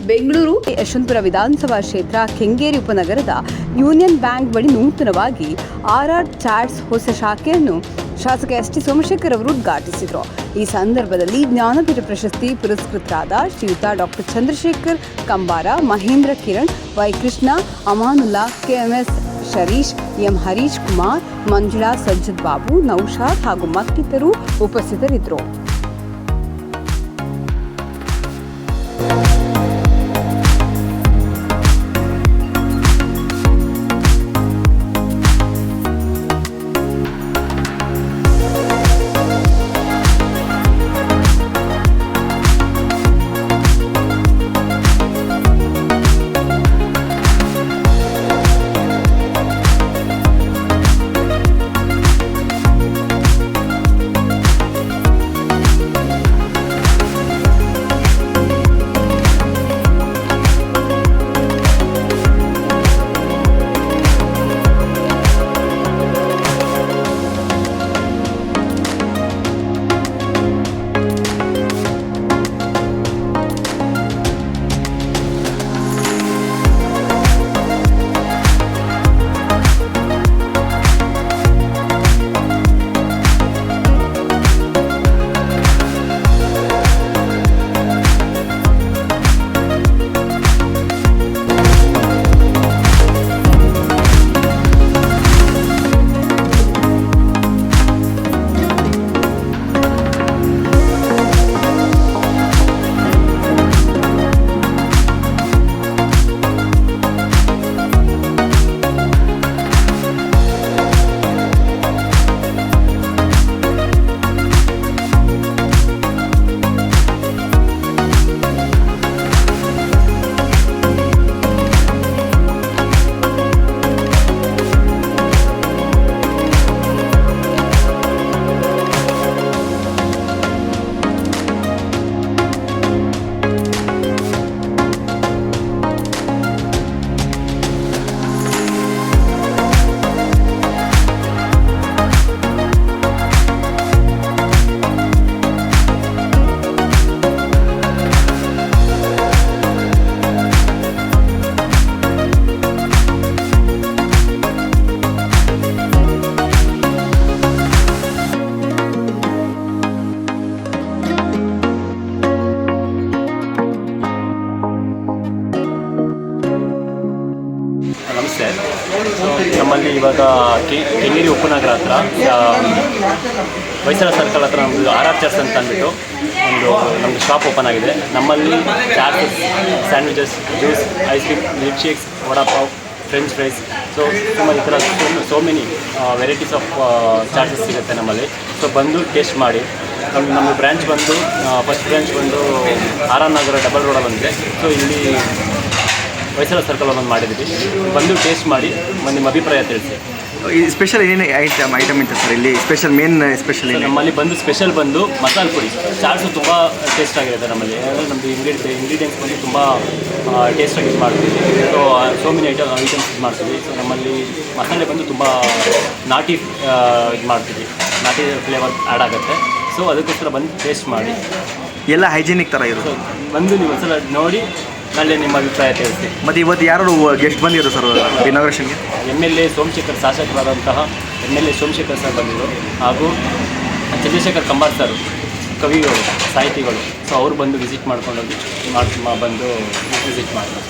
ಬೆಂಗಳೂರು ಯಶವಂತಪುರ ವಿಧಾನಸಭಾ ಕ್ಷೇತ್ರ Kengeri ಉಪನಗರದ union bank ಬಳಿ ನೂತನವಾಗಿ ಆರ್ಆರ್ ಚಾಟ್ಸ್ ಹೊಸ ಶಾಖೆಯನ್ನು ಶಾಸಕ ಎಸ್.ಟಿ. ಸೋಮಶೇಖರ್ ಅವರು ಉದ್ಘಾಟಿಸಿದರು. ಈ ಸಂದರ್ಭದಲ್ಲಿ ಜ್ಞಾನಪೀಠ ಪ್ರಶಸ್ತಿ ಪುರಸ್ಕೃತರಾದ ಶ್ರೀಯುತ doctor Chandrashekhar Kambar, Mahendra Kiran, Y Krishna, Amanulla, KMS Sharish, M Harish Kumar, Manjula, Sajjad Babu, Naushad ಹಾಗೂ ಮತ್ತಿತರರು ಉಪಸ್ಥಿತರಿದ್ದರು. ನಮಸ್ತೆ. ನಮ್ಮಲ್ಲಿ ಇವಾಗ ಕೆಂಗೇರಿ ಉಪನಗರ ಹತ್ರ ಹೊಯ್ಸಳ ಸರ್ಕಲ್ ಹತ್ರ ನಮ್ಮದು ಆರ್.ಆರ್. ಚಾಟ್ಸ್ ಅಂತ ಅಂದ್ಬಿಟ್ಟು ನಮ್ಮದು ಶಾಪ್ ಓಪನ್ ಆಗಿದೆ. ನಮ್ಮಲ್ಲಿ chats, sandwiches, juice, ice cream, milk shakes, vada pav, French fries, ತುಂಬ ಈ ಥರ so many varieties of chats ಸಿಗುತ್ತೆ ನಮ್ಮಲ್ಲಿ. ಬಂದು ಟೇಸ್ಟ್ ಮಾಡಿ. ನಮ್ಮ ಬ್ರ್ಯಾಂಚ್ ಬಂದು ಫಸ್ಟ್ ಬ್ರ್ಯಾಂಚ್ ಬಂದು ಆರ್.ಆರ್. ನಗರ ಡಬಲ್ ರೋಡಲ್ಲಿ ಬಂದಿದೆ. ಇಲ್ಲಿ ಹೊಯ್ಸಳ ಸರ್ಕಲ್ ಒಂದು ಮಾಡಿದ್ದೀವಿ. ಬಂದು ಟೇಸ್ಟ್ ಮಾಡಿ ನಿಮ್ಮ ಅಭಿಪ್ರಾಯ ತಿಳಿಸಿ. ಈ ಸ್ಪೆಷಲ್ ಏನೇ ಐಟಮ್ ಇತ್ತು ಸರ್ ಇಲ್ಲಿ? ಸ್ಪೆಷಲ್ ನಮ್ಮಲ್ಲಿ ಬಂದು ಸ್ಪೆಷಲ್ ಬಂದು ಮಸಾಲೆ ಪುರಿ ಚಾಟ್ಸು ತುಂಬ ಟೇಸ್ಟ್ ಆಗಿರುತ್ತೆ ನಮ್ಮಲ್ಲಿ. ನಮ್ಮದು ಇಂಗ್ರೀಡಿಯೆಂಟ್ಸ್ ಬಂದು ತುಂಬ ಟೇಸ್ಟಾಗಿ ಇದು ಮಾಡ್ತೀವಿ. ಸೋ ಮೆನಿ ಐಟಮ್ಸ್ ಇದು ಮಾಡ್ತೀವಿ. ನಮ್ಮಲ್ಲಿ ಮಸಾಲೆ ಬಂದು ತುಂಬ ನಾಟಿ ಇದು ಮಾಡ್ತೀವಿ, ನಾಟಿ ಫ್ಲೇವರ್ ಆ್ಯಡ್ ಆಗುತ್ತೆ. ಅದಕ್ಕೋಸ್ಕರ ಬಂದು ಟೇಸ್ಟ್ ಮಾಡಿ. ಎಲ್ಲ ಹೈಜಿನಿಕ್ ಥರ ಇರೋದು. ಬಂದು ನೀವು ಒಂದ್ಸಲ ನೋಡಿ ನಾಳೆ ನಿಮ್ಮ ಅಭಿಪ್ರಾಯ ತಿಳಿಸಿ. ಮತ್ತು ಇವತ್ತು ಯಾರು ಗೆಸ್ಟ್ ಬಂದಿರೋ ಸರ್ ಇನಾಗ್ರೇಷನ್ಗೆ? MLA ಸೋಮಶೇಖರ್, ಶಾಸಕರಾದಂತಹ MLA ಸೋಮಶೇಖರ್ ಸರ್ ಬಂದಿದ್ದರು, ಹಾಗೂ ಚಂದ್ರಶೇಖರ್ ಕಂಬಾರ್ ಸರ್ ಕವಿಗಳು, ಸಾಹಿತಿಗಳು. ಅವರು ಬಂದು ವಿಸಿಟ್ ಮಾಡ್ಕೊಂಡೋಗಿ ಬಂದು ವಿಸಿಟ್ ಮಾಡಿದ್ರು.